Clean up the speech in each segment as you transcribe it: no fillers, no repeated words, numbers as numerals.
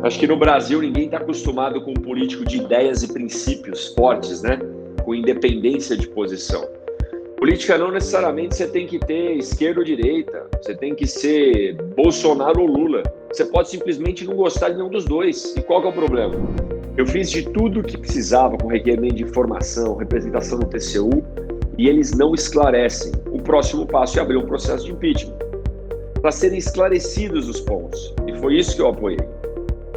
Acho que no Brasil ninguém está acostumado com um político de ideias e princípios fortes, né? Com independência de posição. Política não necessariamente você tem que ter esquerda ou direita, você tem que ser Bolsonaro ou Lula. Você pode simplesmente não gostar de nenhum dos dois. E qual que é o problema? Eu fiz de tudo o que precisava com requerimento de informação, representação no TCU, e eles não esclarecem. O próximo passo é abrir um processo de impeachment para serem esclarecidos os pontos. E foi isso que eu apoiei.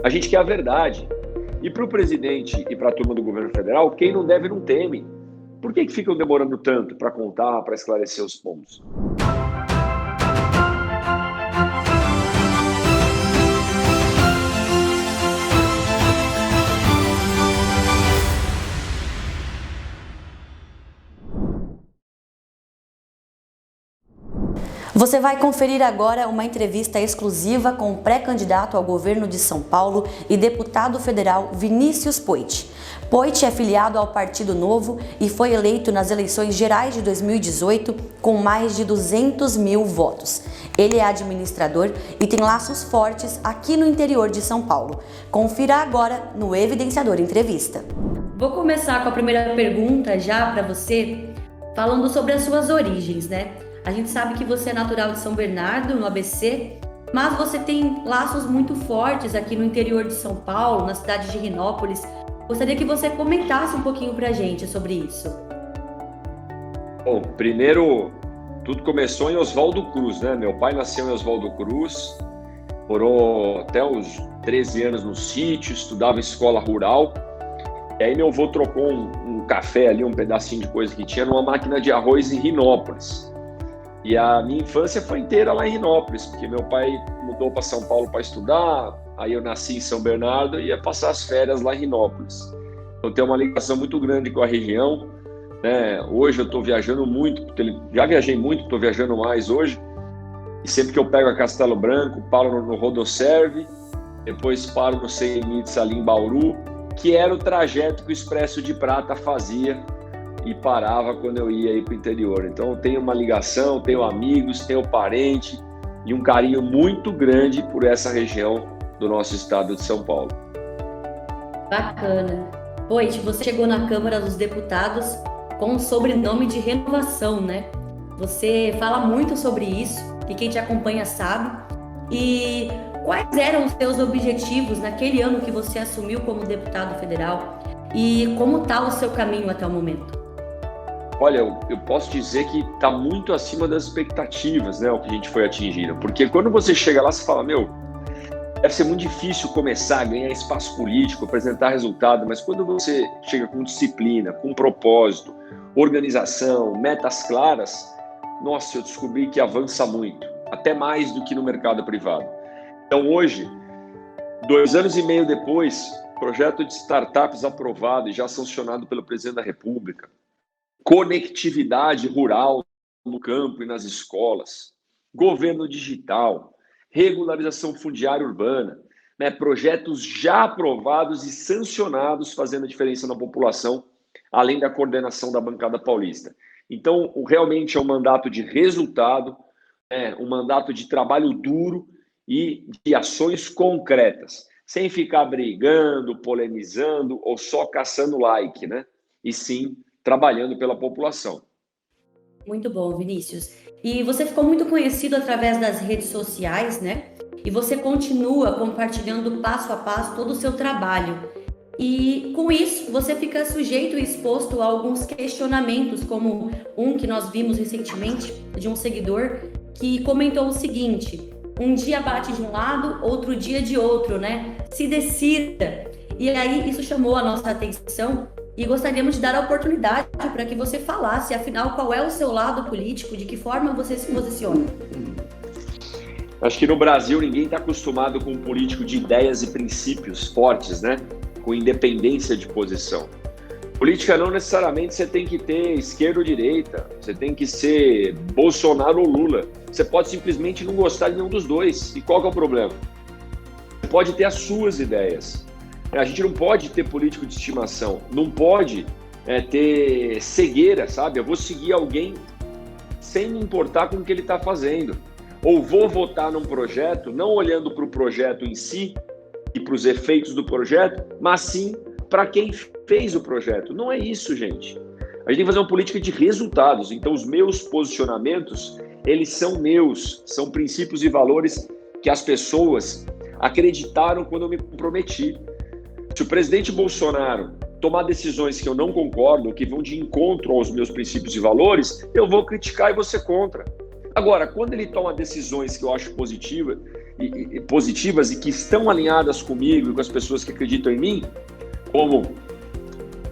A gente quer a verdade. E para o presidente e para a turma do governo federal, quem não deve não teme. Por que ficam demorando tanto para contar, para esclarecer os pontos? Você vai conferir agora uma entrevista exclusiva com o pré-candidato ao governo de São Paulo e deputado federal Vinícius Poit. Poit é filiado ao Partido Novo e foi eleito nas eleições gerais de 2018 com mais de 200 mil votos. Ele é administrador e tem laços fortes aqui no interior de São Paulo. Confira agora no Evidenciador Entrevista. Vou começar com a primeira pergunta já para você, falando sobre as suas origens, né? A gente sabe que você é natural de São Bernardo, no ABC, mas você tem laços muito fortes aqui no interior de São Paulo, na cidade de Rinópolis. Gostaria que você comentasse um pouquinho pra gente sobre isso. Bom, primeiro, tudo começou em Oswaldo Cruz, né? Meu pai nasceu em Oswaldo Cruz, morou até os 13 anos no sítio, estudava em escola rural. E aí meu avô trocou um café ali, um pedacinho de coisa que tinha, numa máquina de arroz em Rinópolis. E a minha infância foi inteira lá em Rinópolis, porque meu pai mudou para São Paulo para estudar, aí eu nasci em São Bernardo e ia passar as férias lá em Rinópolis. Então tenho uma ligação muito grande com a região, né? Hoje eu estou viajando muito, já viajei muito, estou viajando mais hoje, e sempre que eu pego a Castelo Branco, paro no Rodoserve, depois paro no Cemits ali em Bauru, que era o trajeto que o Expresso de Prata fazia e parava quando eu ia para o interior. Então eu tenho uma ligação, tenho amigos, tenho parente e um carinho muito grande por essa região do nosso estado de São Paulo. Bacana. Poit, você chegou na Câmara dos Deputados com o sobrenome de Renovação, né? Você fala muito sobre isso, e quem te acompanha sabe. E quais eram os seus objetivos naquele ano que você assumiu como deputado federal? E como está o seu caminho até o momento? Olha, eu posso dizer que está muito acima das expectativas, né, o que a gente foi atingindo. Porque quando você chega lá, você fala, deve ser muito difícil começar a ganhar espaço político, apresentar resultado, mas quando você chega com disciplina, com propósito, organização, metas claras, nossa, eu descobri que avança muito, até mais do que no mercado privado. Então hoje, 2 anos e meio depois, projeto de startups aprovado e já sancionado pelo presidente da República, conectividade rural no campo e nas escolas, governo digital, regularização fundiária urbana, né, projetos já aprovados e sancionados fazendo a diferença na população, além da coordenação da bancada paulista. Então, realmente é um mandato de resultado, um mandato de trabalho duro e de ações concretas, sem ficar brigando, polemizando ou só caçando like, né? E sim trabalhando pela população. Muito bom, Vinícius. E você ficou muito conhecido através das redes sociais, né? E você continua compartilhando passo a passo todo o seu trabalho. E com isso, você fica sujeito e exposto a alguns questionamentos, como um que nós vimos recentemente de um seguidor que comentou o seguinte: um dia bate de um lado, outro dia de outro, né? Se decida. E aí isso chamou a nossa atenção. E gostaríamos de dar a oportunidade para que você falasse, afinal, qual é o seu lado político, de que forma você se posiciona. Acho que no Brasil ninguém está acostumado com um político de ideias e princípios fortes, né? Com independência de posição. Política não necessariamente você tem que ter esquerda ou direita, você tem que ser Bolsonaro ou Lula. Você pode simplesmente não gostar de nenhum dos dois. E qual que é o problema? Você pode ter as suas ideias. A gente não pode ter político de estimação, não pode ter cegueira, sabe? Eu vou seguir alguém sem me importar com o que ele está fazendo. Ou vou votar num projeto, não olhando para o projeto em si e para os efeitos do projeto, mas sim para quem fez o projeto. Não é isso, gente. A gente tem que fazer uma política de resultados. Então, os meus posicionamentos, eles são meus, são princípios e valores que as pessoas acreditaram quando eu me comprometi. Se o presidente Bolsonaro tomar decisões que eu não concordo, que vão de encontro aos meus princípios e valores, eu vou criticar e vou ser contra. Agora, quando ele toma decisões que eu acho positivas e que estão alinhadas comigo e com as pessoas que acreditam em mim, como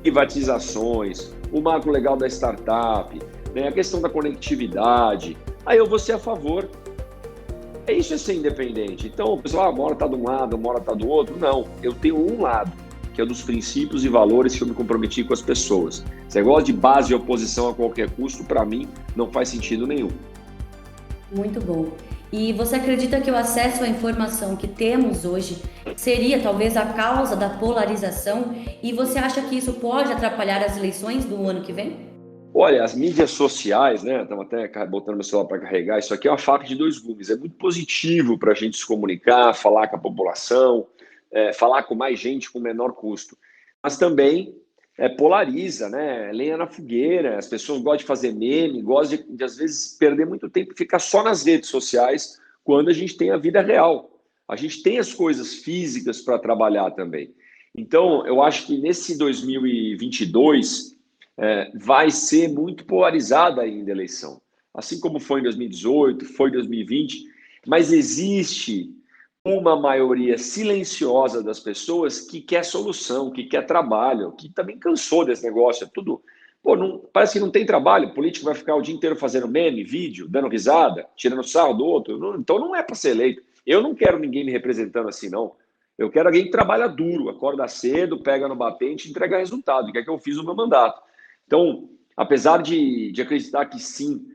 privatizações, o marco legal da startup, né, a questão da conectividade, aí eu vou ser a favor. Isso é ser independente. Então, o pessoal, uma hora está de um lado, uma hora está do outro. Não, eu tenho um lado, que é dos princípios e valores que eu me comprometi com as pessoas. Esse negócio de base e oposição a qualquer custo, para mim, não faz sentido nenhum. Muito bom. E você acredita que o acesso à informação que temos hoje seria talvez a causa da polarização? E você acha que isso pode atrapalhar as eleições do ano que vem? Olha, as mídias sociais, né? Estamos até botando meu celular para carregar. Isso aqui é uma faca de dois gumes. É muito positivo para a gente se comunicar, falar com a população, falar com mais gente com menor custo. Mas também polariza, né? Lenha na fogueira. As pessoas gostam de fazer meme, gostam de às vezes, perder muito tempo e ficar só nas redes sociais quando a gente tem a vida real. A gente tem as coisas físicas para trabalhar também. Então, eu acho que nesse 2022... vai ser muito polarizada ainda a eleição, assim como foi em 2018, foi em 2020, mas existe uma maioria silenciosa das pessoas que quer solução, que quer trabalho, que também cansou desse negócio, tudo, parece que não tem trabalho, o político vai ficar o dia inteiro fazendo meme, vídeo, dando risada, tirando sarro do outro, então não é para ser eleito. Eu não quero ninguém me representando assim, não. Eu quero alguém que trabalha duro, acorda cedo, pega no batente e entrega resultado, que é que eu fiz no meu mandato. Então, apesar de acreditar que sim,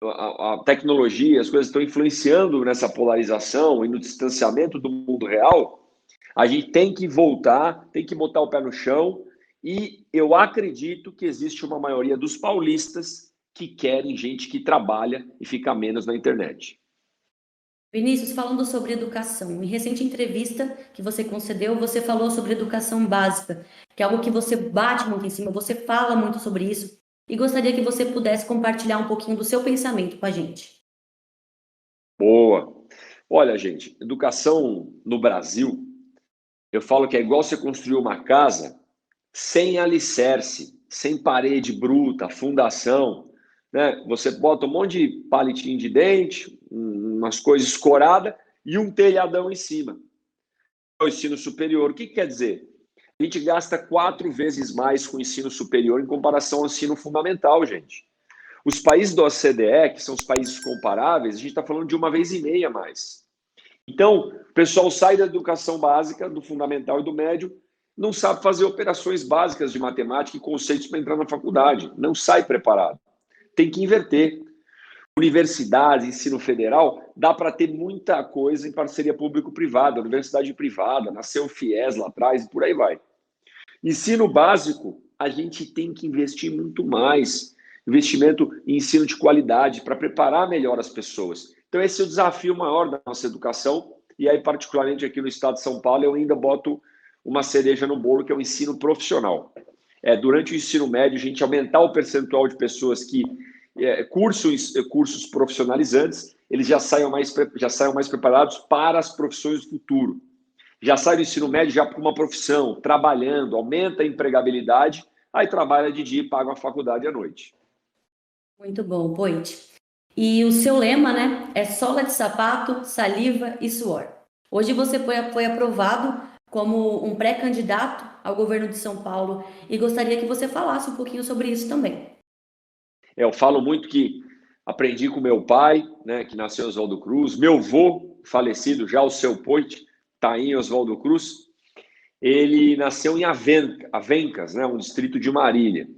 a tecnologia, as coisas estão influenciando nessa polarização e no distanciamento do mundo real, a gente tem que voltar, tem que botar o pé no chão e eu acredito que existe uma maioria dos paulistas que querem gente que trabalha e fica menos na internet. Vinícius, falando sobre educação, em recente entrevista que você concedeu, você falou sobre educação básica, que é algo que você bate muito em cima, você fala muito sobre isso, e gostaria que você pudesse compartilhar um pouquinho do seu pensamento com a gente. Boa! Olha, gente, educação no Brasil, eu falo que é igual você construir uma casa sem alicerce, sem parede bruta, fundação, né? Você bota um monte de palitinho de dente, umas coisas escoradas e um telhadão em cima. O ensino superior, o que quer dizer? A gente gasta 4 vezes mais com o ensino superior em comparação ao ensino fundamental, gente. Os países da OCDE, que são os países comparáveis, a gente está falando de 1,5 vezes a mais. Então, o pessoal sai da educação básica, do fundamental e do médio, não sabe fazer operações básicas de matemática e conceitos para entrar na faculdade. Não sai preparado. Tem que inverter. Universidades, ensino federal, dá para ter muita coisa em parceria público-privada, universidade privada, nasceu o FIES lá atrás e por aí vai. Ensino básico, a gente tem que investir muito mais. Investimento em ensino de qualidade para preparar melhor as pessoas. Então, esse é o desafio maior da nossa educação. E aí, particularmente aqui no estado de São Paulo, eu ainda boto uma cereja no bolo, que é o ensino profissional. Durante o ensino médio, a gente aumentar o percentual de pessoas que cursos profissionalizantes, eles já saiam mais preparados para as profissões do futuro. Já sai do ensino médio já para uma profissão, trabalhando, aumenta a empregabilidade, aí trabalha de dia e paga uma faculdade à noite. Muito bom, Poit. E o seu lema, né, é sola de sapato, saliva e suor. Hoje você foi aprovado como um pré-candidato ao governo de São Paulo e gostaria que você falasse um pouquinho sobre isso também. Eu falo muito que aprendi com meu pai, né, que nasceu em Oswaldo Cruz, meu avô, falecido já, o seu Poit, está em Oswaldo Cruz, ele nasceu em Avencas, né, um distrito de Marília.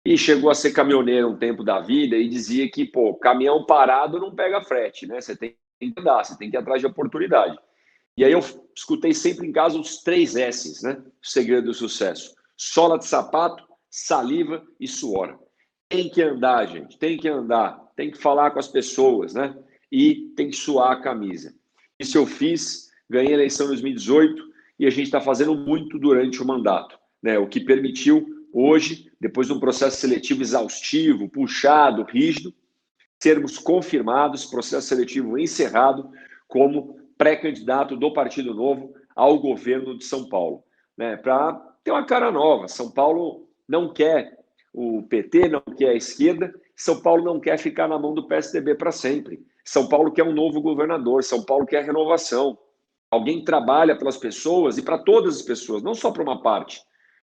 E chegou a ser caminhoneiro um tempo da vida e dizia que, caminhão parado não pega frete, né? Você tem que andar, você tem que ir atrás de oportunidade. E aí eu escutei sempre em casa os 3 S's, né? O segredo do sucesso. Sola de sapato, saliva e suor. Tem que andar, gente, tem que andar, tem que falar com as pessoas, né? E tem que suar a camisa. Isso eu fiz, ganhei a eleição em 2018, e a gente está fazendo muito durante o mandato, né? O que permitiu hoje, depois de um processo seletivo exaustivo, puxado, rígido, sermos confirmados, processo seletivo encerrado, como pré-candidato do Partido Novo ao governo de São Paulo, né? Para ter uma cara nova. São Paulo não quer o PT, não quer a esquerda, São Paulo não quer ficar na mão do PSDB para sempre. São Paulo quer um novo governador, São Paulo quer renovação. Alguém que trabalha pelas pessoas e para todas as pessoas, não só para uma parte.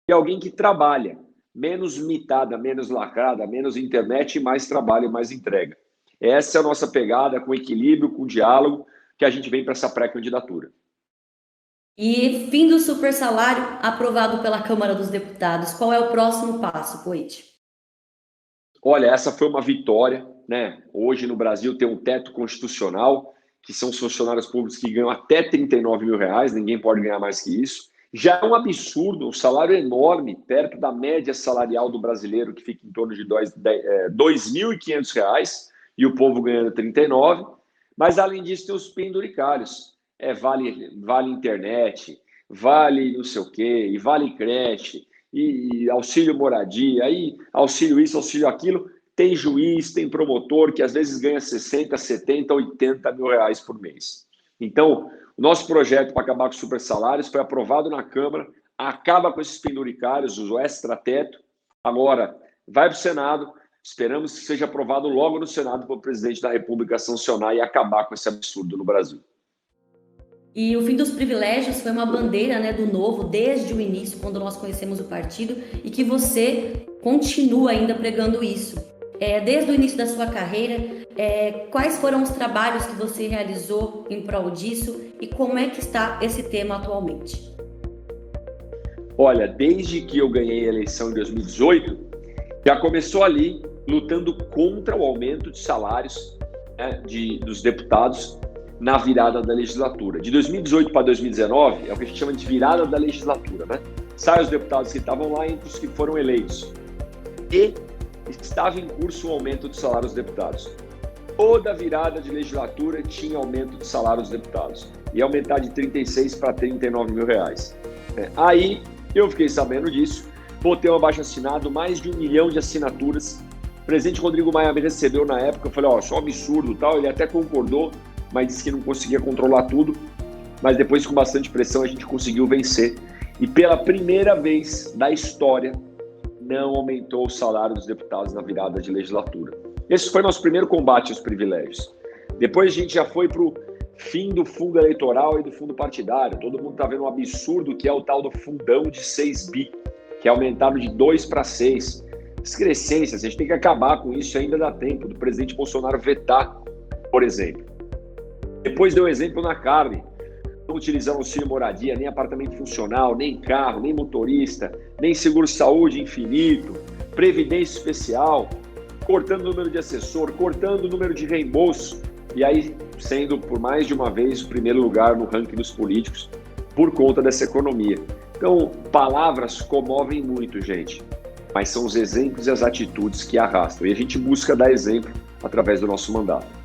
E alguém que trabalha, menos mitada, menos lacrada, menos internet e mais trabalho e mais entrega. Essa é a nossa pegada, com equilíbrio, com diálogo, que a gente vem para essa pré-candidatura. E fim do super salário aprovado pela Câmara dos Deputados. Qual é o próximo passo, Poit? Olha, essa foi uma vitória, né? Hoje no Brasil tem um teto constitucional, que são os funcionários públicos que ganham até R$ 39 mil, ninguém pode ganhar mais que isso. Já é um absurdo, um salário enorme, perto da média salarial do brasileiro, que fica em torno de R$ 2.500, e o povo ganhando 39. Mas, além disso, tem os penduricários. Vale internet, vale não sei o quê, e vale creche, e auxílio moradia, aí auxílio isso, auxílio aquilo. Tem juiz, tem promotor que às vezes ganha 60, 70, 80 mil reais por mês. Então, o nosso projeto para acabar com os super salários foi aprovado na Câmara, acaba com esses penduricários, o extra-teto, agora vai para o Senado, esperamos que seja aprovado logo no Senado para o presidente da República sancionar e acabar com esse absurdo no Brasil. E o fim dos privilégios foi uma bandeira, né, do Novo desde o início, quando nós conhecemos o partido, e que você continua ainda pregando isso. Desde o início da sua carreira, quais foram os trabalhos que você realizou em prol disso e como é que está esse tema atualmente? Olha, desde que eu ganhei a eleição em 2018, já começou ali lutando contra o aumento de salários, né, dos deputados na virada da legislatura. De 2018 para 2019, é o que a gente chama de virada da legislatura, né? Saem os deputados que estavam lá entre os que foram eleitos. E estava em curso o aumento do salário dos deputados. Toda virada de legislatura tinha aumento de salário dos deputados. Ia aumentar de 36 para 39 mil reais. Aí eu fiquei sabendo disso, botei um abaixo-assinado, mais de 1 milhão de assinaturas. O presidente Rodrigo Maia me recebeu na época, eu falei, isso é um absurdo, tal. Ele até concordou, mas disse que não conseguia controlar tudo. Mas depois, com bastante pressão, a gente conseguiu vencer. E pela primeira vez da história, não aumentou o salário dos deputados na virada de legislatura. Esse foi nosso primeiro combate aos privilégios. Depois a gente já foi para o fim do fundo eleitoral e do fundo partidário. Todo mundo está vendo um absurdo que é o tal do fundão de 6 bi, que é aumentado de 2 para 6. Excrescências, a gente tem que acabar com isso, ainda dá tempo do presidente Bolsonaro vetar, por exemplo. Depois deu exemplo na carne. Não utilizando auxílio moradia, nem apartamento funcional, nem carro, nem motorista, nem seguro-saúde infinito, previdência especial, cortando o número de assessor, cortando o número de reembolso, e aí sendo por mais de uma vez o primeiro lugar no ranking dos políticos por conta dessa economia. Então, palavras comovem muito, gente, mas são os exemplos e as atitudes que arrastam, e a gente busca dar exemplo através do nosso mandato.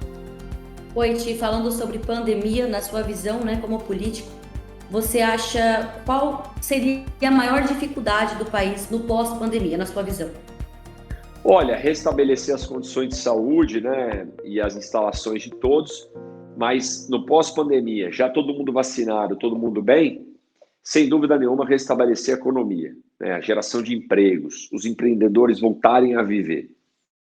Poit, falando sobre pandemia, na sua visão, né, como político, você acha qual seria a maior dificuldade do país no pós-pandemia, na sua visão? Olha, restabelecer as condições de saúde, né, e as instalações de todos, mas no pós-pandemia, já todo mundo vacinado, todo mundo bem, sem dúvida nenhuma, restabelecer a economia, né, a geração de empregos, os empreendedores voltarem a viver,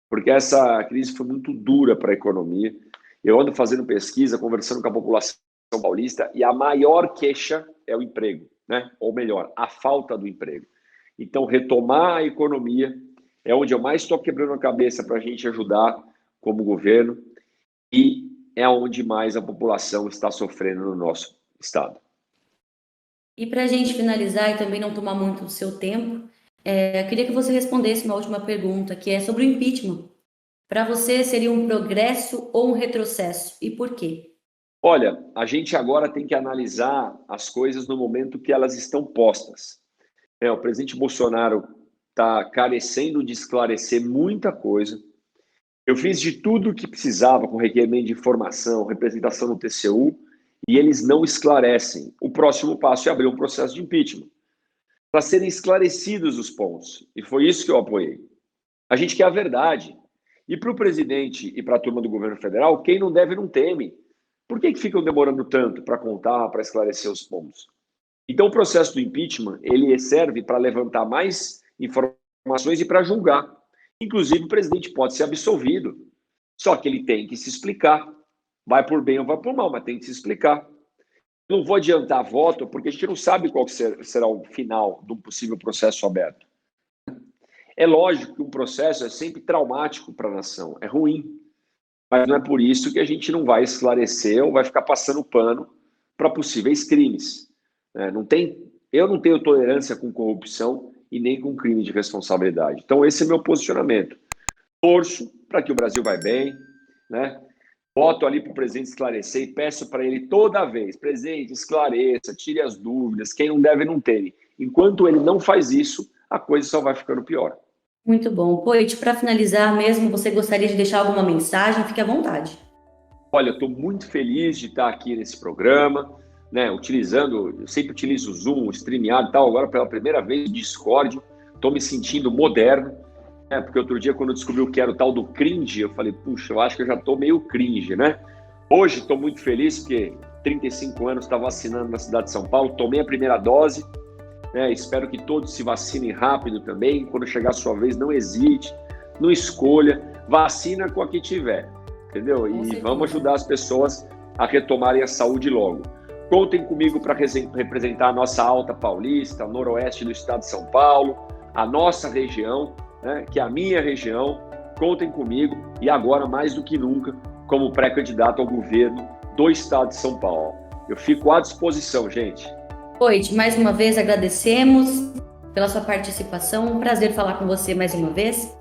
porque essa crise foi muito dura para a economia. Eu ando fazendo pesquisa, conversando com a população paulista, e a maior queixa é o emprego, né? Ou melhor, a falta do emprego. Então, retomar a economia é onde eu mais estou quebrando a cabeça para a gente ajudar como governo, e é onde mais a população está sofrendo no nosso estado. E para a gente finalizar e também não tomar muito do seu tempo, eu queria que você respondesse uma última pergunta, que é sobre o impeachment. Para você, seria um progresso ou um retrocesso? E por quê? Olha, a gente agora tem que analisar as coisas no momento que elas estão postas. O presidente Bolsonaro está carecendo de esclarecer muita coisa. Eu fiz de tudo o que precisava com requerimento de informação, representação no TCU, e eles não esclarecem. O próximo passo é abrir um processo de impeachment, para serem esclarecidos os pontos. E foi isso que eu apoiei. A gente quer a verdade. E para o presidente e para a turma do governo federal, quem não deve não teme. Por que ficam demorando tanto para contar, para esclarecer os pontos? Então, o processo do impeachment, ele serve para levantar mais informações e para julgar. Inclusive, o presidente pode ser absolvido. Só que ele tem que se explicar. Vai por bem ou vai por mal, mas tem que se explicar. Não vou adiantar voto, porque a gente não sabe qual será o final de um possível processo aberto. É lógico que um processo é sempre traumático para a nação, é ruim. Mas não é por isso que a gente não vai esclarecer ou vai ficar passando pano para possíveis crimes. Eu não tenho tolerância com corrupção e nem com crime de responsabilidade. Então, esse é meu posicionamento. Torço para que o Brasil vai bem, né? Boto ali para o presidente esclarecer e peço para ele toda vez, presidente, esclareça, tire as dúvidas, quem não deve não teme. Enquanto ele não faz isso, a coisa só vai ficando pior. Muito bom. Poit, para finalizar mesmo, você gostaria de deixar alguma mensagem? Fique à vontade. Olha, eu estou muito feliz de estar aqui nesse programa, né? Eu sempre utilizo o Zoom, o StreamYard e tal, agora pela primeira vez o Discord. Estou me sentindo moderno. Porque outro dia, quando eu descobri o que era o tal do cringe, eu falei, puxa, eu acho que eu já estou meio cringe, né? Hoje estou muito feliz porque 35 anos estava vacinando na cidade de São Paulo, tomei a primeira dose, né? Espero que todos se vacinem rápido também. Quando chegar a sua vez, não hesite, não escolha, vacina com a que tiver, entendeu? E vamos ajudar as pessoas a retomarem a saúde logo. Contem comigo para representar a nossa Alta Paulista, noroeste do estado de São Paulo, a nossa região, né, que é a minha região. Contem comigo e agora mais do que nunca como pré-candidato ao governo do estado de São Paulo. Eu fico à disposição, gente. Poit, mais uma vez agradecemos pela sua participação, um prazer falar com você mais uma vez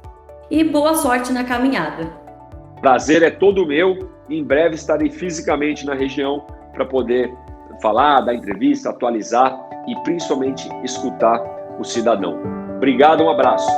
e boa sorte na caminhada. Prazer é todo meu, em breve estarei fisicamente na região para poder falar, dar entrevista, atualizar e principalmente escutar o cidadão. Obrigado, um abraço.